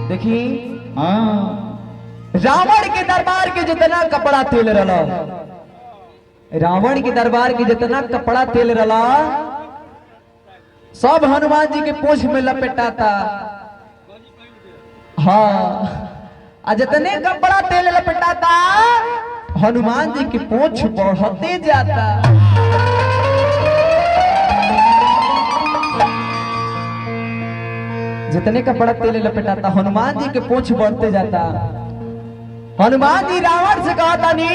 देखी रावण के दरबार के जितना कपड़ा तेल रला, रावण के दरबार के जितना कपड़ा तेल रला सब हनुमान जी के पूंछ में लपेटाता। हाँ, जितने कपड़ा तेल लपेटाता हनुमान जी की पूंछ बढ़ते जाता। जितने कपड़ा तेल लपेटाता हनुमान जी के पूंछ बढ़ते जाता। हनुमान जी रावण से कहा था नी,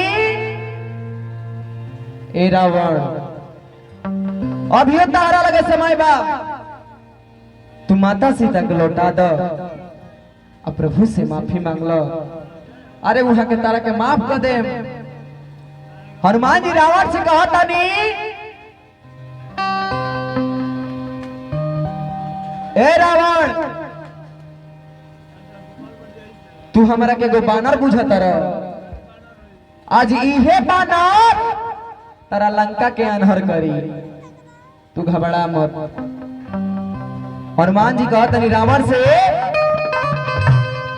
ए रावण अभी तारा लगे समय बा, तू माता सीता को लौटा दो और प्रभु से माफी मांग लो। अरे वहां के तारा के माफ कर दे। हनुमान जी रावण से कहा था नी, ए रावण तू हमारा के गो बानर बुझता रह, आज इहे बानर तारा लंका के अनहर करी, तू घबरा मत। हनुमान जी कहते नहीं रावण से,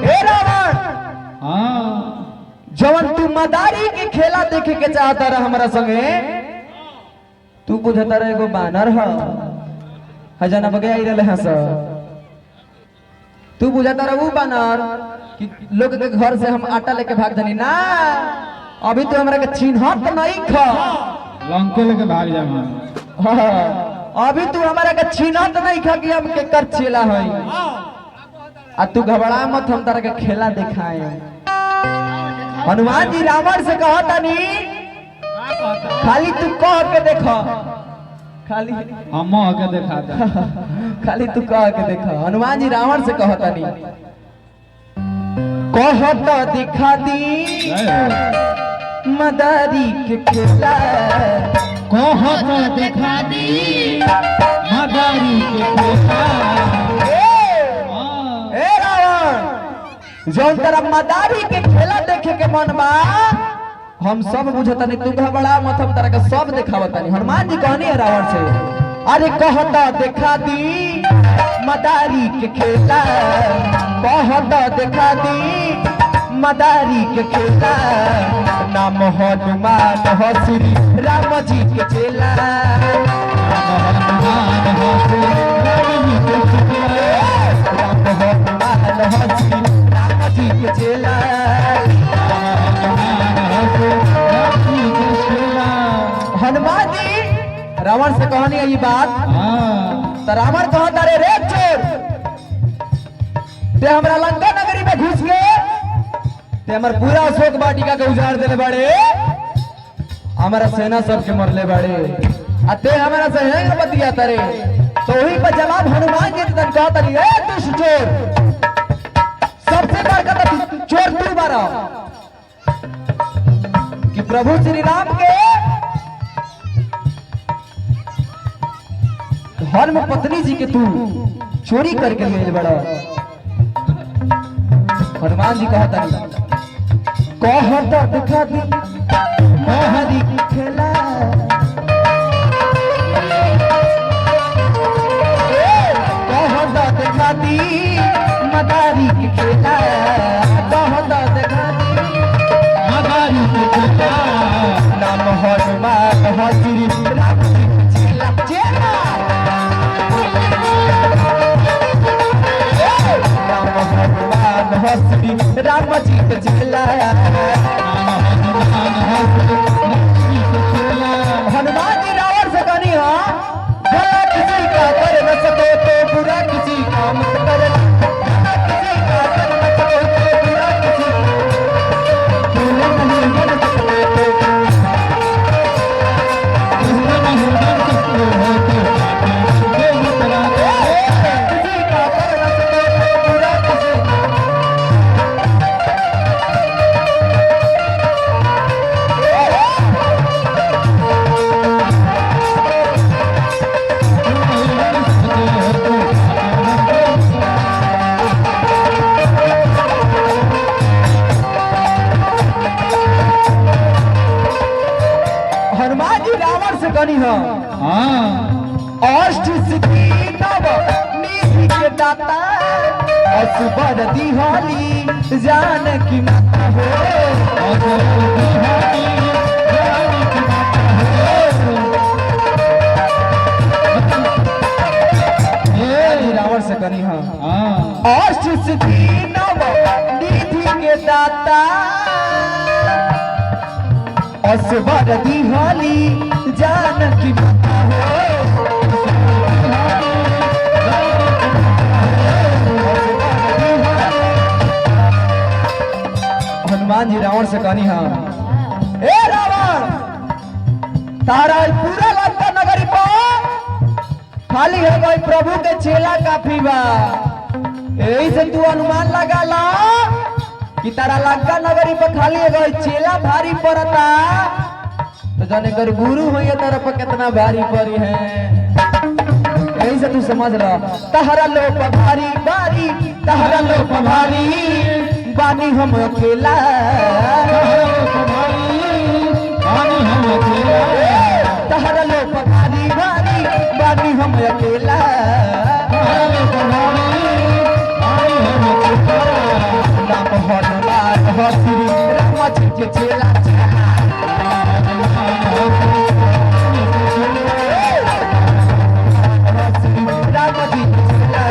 ए रावण जवन तू मदारी के खेला देखे के चाहता रहा हमारा संगे, तू बुझता रहे एगो बानर हजाना बगे आई रहे हंस। तू बुझता रहा वो बानर कि लोग के घर से हम आटा लेके भाग जानी ना, अभी तो हमरा के चिन्हत नहीं खा, लंके लेके भाग जाना। अभी तू हमारा के चिन्हत नहीं खा कि हम के कर चेला है। आ तू घबरा मत, हम तारा के खेला दिखाए। हनुमान जी रावण से कहता नहीं, खाली तू कह के देखो, खाली हम के देखा था। खाली तू कह के देखो। हनुमान जी रावण से कहता नहीं, कहता दिखा दी मदारी के खेला, कहता दिखा दी मदारी के खेला। ए रावण जौन तेरा मदारी के खेला देखे के मन बा, हम सब बुझता नहीं, तू घबरा मत, हम तेरा के सब दिखावता नहीं। हनुमान जी कहनी है रावण से, अरे कहता दिखा दी मदारी के खेला, कहता दिखा दी मदारी के खेला, नाम हनुमान हो श्री राम जी के चेला। हनुमान हो श्री राम जी के चेला, राम हनुमान हो श्री राम जी के चेला। हनुमान जी रावण से कहनी है ये बात, तो रावण कहता रे चोर, ते हमरा लंका नगरी में घुस गए, ते हमार पूरा अशोक वाटिका के उजाड़ देने बड़े, हमारा सेना सब के मरले बड़े, अते हमारा से हैंग बतिया तरे। तो वही पर जवाब हनुमान जी तन कहता नहीं, ए दुष्ट चोर, सबसे बड़का चोर तू बारा कि प्रभु श्री राम के धर्म पत्नी जी के तू चोरी करके ले बड़ा। हनुमान जी कहता कहता दिखा दी मोहरी की खेला कहता दिखा दी मदारी की खेला कहता दिखा दी मदारी की खेला नाम हनुमान हजरी राम जी चेला चेला नाम हनुमान हजरी राम जी के चेला। हनुमान जी रावण से कहनी भला किसी का कर न सको तो बुरा किसी का मत कर भला किसी का कर न सको तो बुरा किसी भूले नहीं बन सकते तो किसी का कर न सको तो बुरा किसी हनुमान जी रावण से कहनी अष्ट सिद्धि नव निधि के दाता असुबर दिहाली जान की माता हो। रावण से कहनी अष्ट सिद्धि नव निधि के दाता असुबर दिहाली जान की माता हो। हनुमान जी रावण से कहनी ए रावण तारा पूरा लंका नगरी पर खाली है भाई प्रभु के चेला काफी बा। यही से तू अनुमान लगा ला कि तारा लंका नगरी पर खाली है चेला भारी पड़ता तो जाने कर गुरु हो ये तारा पर कितना भारी पड़ी है। यही से तू समझ रहा तहरा लो भारी भारी तहरा लो भारी बानी हम अकेला तहरा लो भारी भारी बानी हम अकेला नाम हनुमान हजरी राम जी के चेला राम जी के चेला।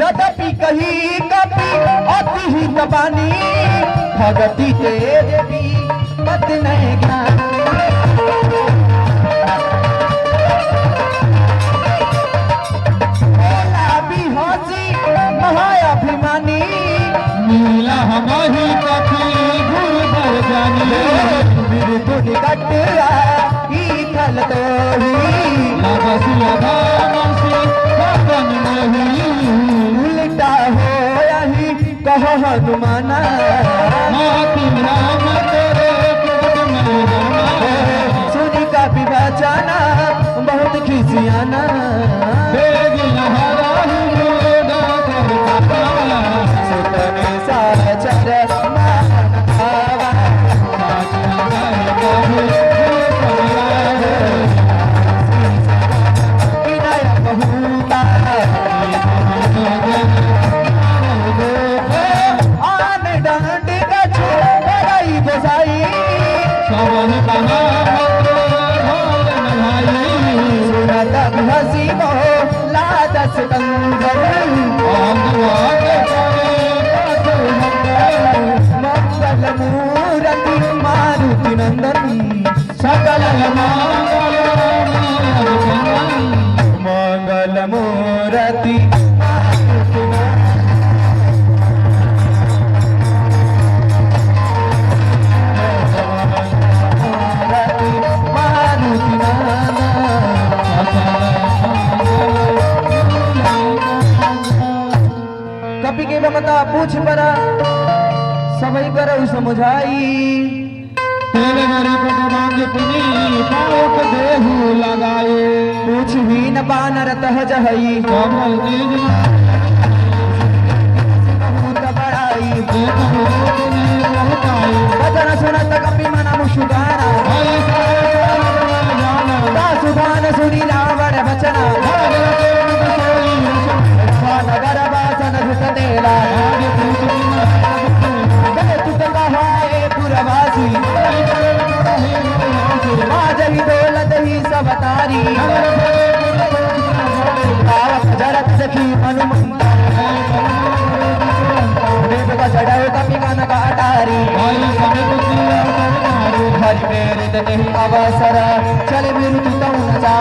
यद्यपि कही कपि अति ही दबानी भगति के देवी पद नहीं ज्ञान भोला भी हंसी महाअभिमानी नीला हमारी कथी गुरु भर जानी बिरतु निकटरा ई थल तोही लगसिया धामसी भगन नहीं उल्टा हो यही कह हनुमाना माती राम तेरे पद में जाना सुनी का विवाचाना बहुत खिसियाना बेग लहरा रोड़ा करता सुतने साचर मान आवा साचा है कभी हसी को लादस कंदर मंगल मूर्ति मारुति नंदन सकल मंगल मूर्ति मारुति कपि के बमता पूछ परा सबई करऊ समझाई तेरे घरे पट मांग पुनी पावक देहु लगाए पूछ भी न बानर तह जहई कमल निज बहुत बड़ाई देखो तूने बहुताई वचन सुनत कपि मन मुशुगाना भाई जाना दासुदान सुनी रावण वचना नगर वासन झुक देला तुत कहाए पुरवासी आज ही दौलत ही सब तारी आवत जरत देखी हनुमंता देव का चढ़ाओ कपि गान का अटारी हरि मेरे नहीं अवसर चल बिरु तू न जा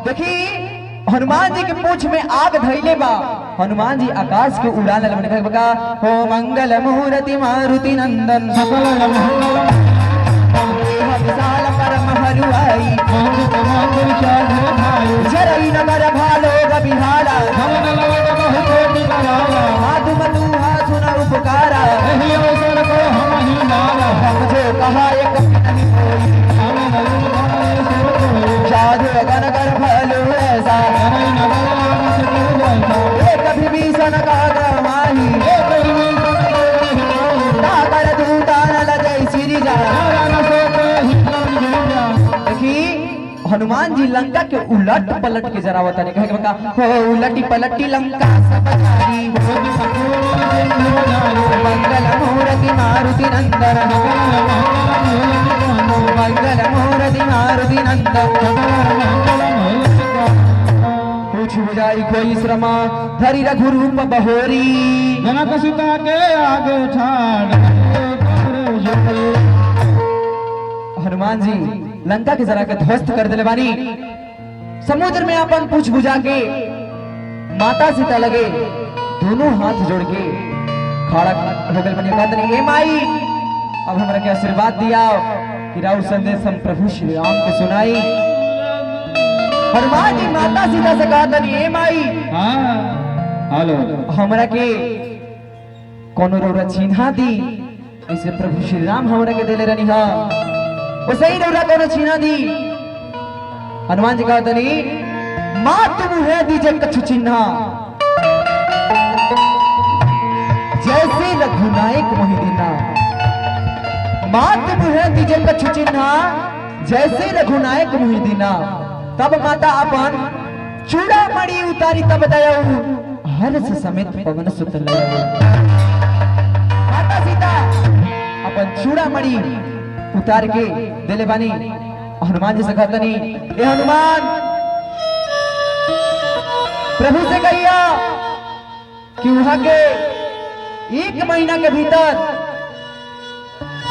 देखी हनुमान जी के पूंछ में आग धैले बा हनुमान जी आकाश के उड़ान लगे बका हो मंगल मूर्ति मारुति नंदन विशाल परम हरुआई झरई नगर भालो बिहारा माधु मधु हाथुन उपकारा मुझे कहा एक नहीं कोई साधु गण कर भलो ऐसा एक विभीषण का माही ताकर दूता न लजई श्री जा देखी हनुमान जी लंका के उलट पलट के जरा बताने कहे बका हो उलटी पलटी लंका सब जारी मंगल मूर्ति मारुति नंदन मंगल मूर्ति मारुति नंदन पूछ बुझाई कोई श्रमा धरि रघुरूप बहोरी जनक सीता के आगे ठाड़ हनुमान जी लंका के जरा के ध्वस्त कर दिले बानी समुद्र में अपन पूछ बुझा के माता सीता लगे दोनों हाथ जोड़ के खड़ा हो गए बनी कहते नहीं ए माई अब हमरा के आशीर्वाद दिया कि राउ संदेश हम प्रभु श्री राम के सुनाई हनुमान जी माता सीता से कहते नहीं ए माई हेलो हमरा के कोनो रौरा चिन्हा दी इसे प्रभु श्री राम हमरा के देले रहनी हा वो सही रौरा कोनो चिन्हा दी हनुमान जी कहते नहीं माँ तुम है दीजे कछु चिन्हा जैसे रघुनायक मोहिदीना माँ तुम है दीजे कछु चिन्हा जैसे रघुनायक मोहिदीना तब माता अपन चूड़ा मणि उतारी तब दयाऊ हर्ष समेत पवन सुत लयाऊ माता सीता अपन चूड़ा मणि उतार के दिले बानी हनुमान जी से कहतनी ए हनुमान प्रभु से कहिया कि वहां के 1 महीना के भीतर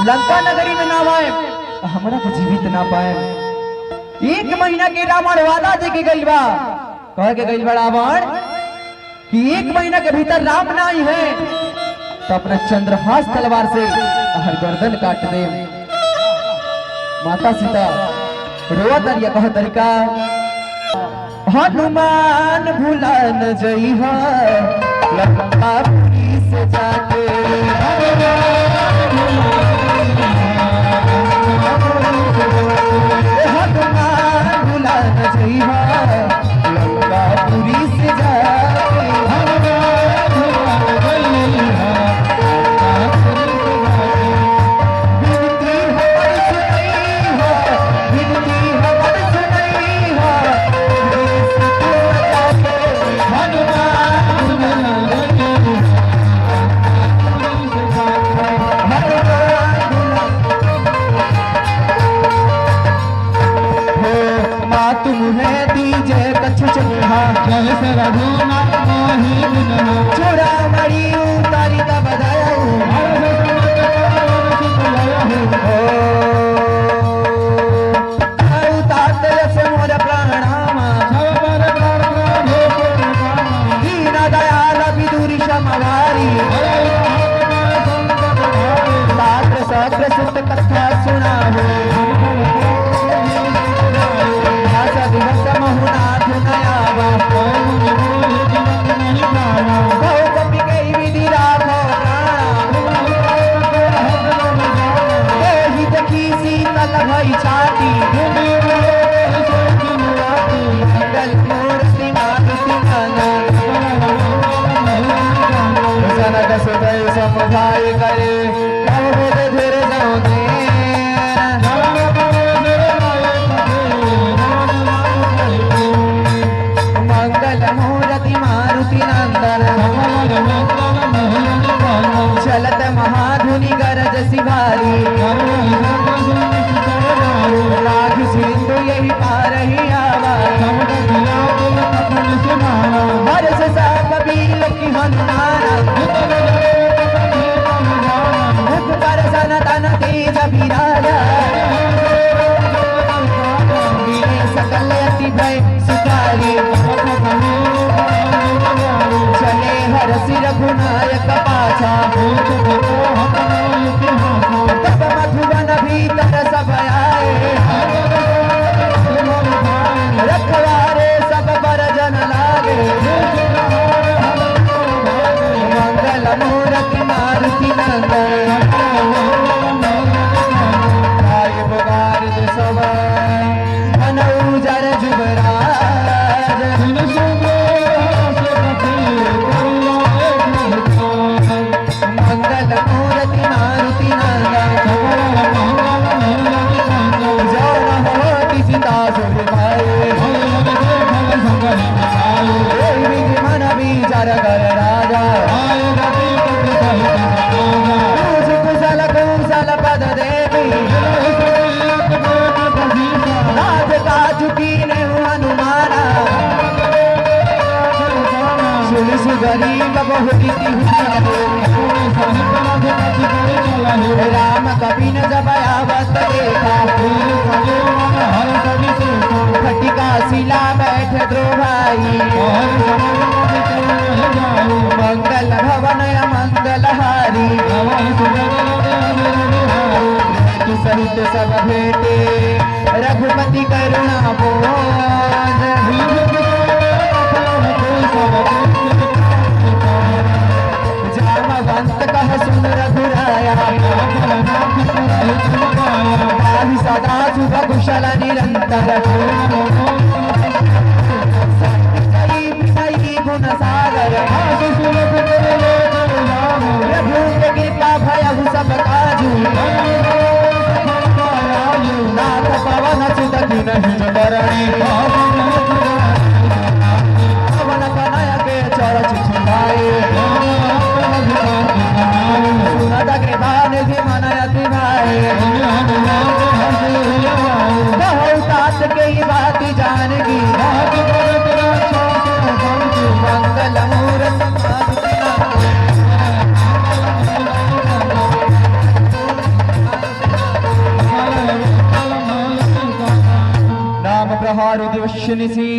लंका नगरी में ना आए तो हमरा को जीवित ना पाए 1 महीना के रावण वादा दे के गइल बा कह के गइल बा रावण कि 1 महीना के भीतर राम ना आई है तो अपना चंद्रहास तलवार से हर गर्दन काट दे माता सीता रोआ तरिया कह तरीका हनुमान भुला न जइहा लंका से जाके हनुमान भुला न जइहा लंका पुरी से जाके जैसे रघुनाथ मोहि बिनहा चूड़ा मणि उतारी तब बधाऊ से मोर प्राणामा दीन दयाल विदुरी समवारी पात्र सत्र सुत कथा सुनाहो भाष दिवस महुनाथ नयावा बहु कपि कई विधि राखो प्राण देखी शीतल भई छाती मंगल मूर्ति मारुति सनक सुदय समभाय करे कवोद धीर जाओगे मंगल मूर्ति मारुति नंदन चलत महाधुनि गरज सिभारी राघ सिंधु यही पारही आवा हर्ष सब बील की हनुमाना मुख पर सनतन तेज विराजा मिले सकल अति भय सुखारी चले हर सिर रघुनायक पाछा तब मधुबन भीतर सब आए रखवारे सब पर जन लागे मंगल मूर्ति मारुति नंदन गाय बगार सब मनौजर जुबराज मंगल मूर्ति मारुति नंदन जय होती सीता सुभाए मन विचार कर राजा कुशल कुशल पद देवी नाथ का चुकी ने हनुमाना सुनिस गरीब बहुत राम कबीन जब आवत देखा खटिका शिला बैठ द्रो भाई मंगल भवन मंगल हारी सहित सब भेटे रघुपति करुणा बोध जामवंत कह सुन रघुराया सदा शुभ कुशल निरंतर गुण सागर प्रभु के कृपा भयहु सब काजू नाथ पवन सुत किन हिज बरणी पवन कनय के चरच छुड़ाए सुनत कृपा निधि मन अति भाए बहुत के ही बात जानगी मंगल मूर्ति नाम प्रहार दिवशनिसी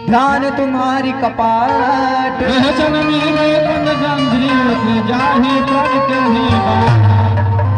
ध्यान तुम्हारी कपाट जंजरी जाहि प्रण के ही